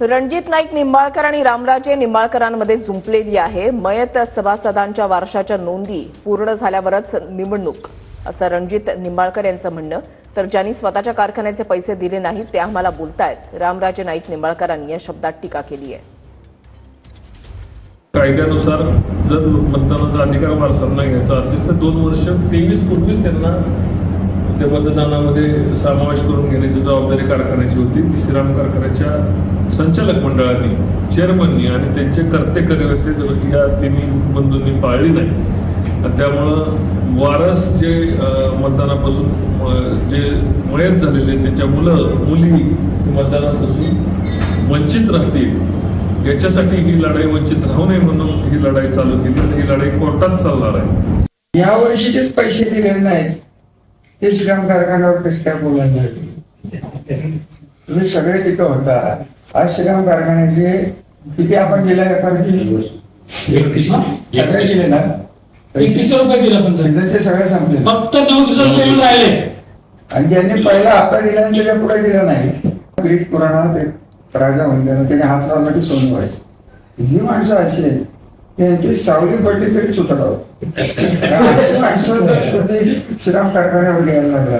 रणजित नाईक निंबाळकर आणि रामराजे निंबाळकरांमध्ये जुंपलेली आहे। मयत सभासदांच्या वारशाच्या नोंदी पूर्ण झाल्यावरच निवडणूक, असं रणजित निंबाळकर यांचं म्हणणं। तर ज्यांनी स्वतःच्या कारखान्याचे पैसे दिले नाहीत ते आम्हाला बोलतायत, रामराजे नाईक निंबाळकरांनी या शब्दात टीका केली आहे। कायद्यानुसार जर मतदानाचा अधिकार वारसांना घ्यायचा असेल तर 2 वर्ष 23 पूर्वीच त्यांना त्या मतदानामध्ये समावेश करून घेण्याची जबाबदारी कारखान्याची होती। ती श्रीराम कारखान्याच्या संचालक मंडळाने, चेअरमननी आणि त्यांचे कर्ते कार्यकर्ते या तिन्ही बंधूंनी पाळली नाही। त्यामुळं वारस जे मतदानापासून जे मयत झालेले त्यांच्या मुली मतदानापासून वंचित राहतील याच्यासाठी ही लढाई वंचित राहू नये म्हणून ही लढाई चालू केली आणि ही लढाई कोर्टात चालणार आहे। या वर्षीचेच पैसे दिलेले नाहीत ते श्रीराम कारखान्यावर कसं काय बोलायला तुम्ही सगळे तिथं होता। आज श्रीराम कारखान्याचे किती आपण दिला सगळे दिले ना, 31 रुपये दिला पण सिद्धनचे सगळे संपले, फक्त 9 दिवस राहिले आणि ज्यांनी पहिला हप्ता दिला आणि त्याच्या पुढे दिला नाही ग्रीक पुराणात राजा म्हणले त्याने हात लावला की सोनं व्हायचं। ही माणसं अशी आहेत त्यांची सावली पडली तरी सुटत आहोत माणसं श्रीराम कारखान्यावर यायला लागला।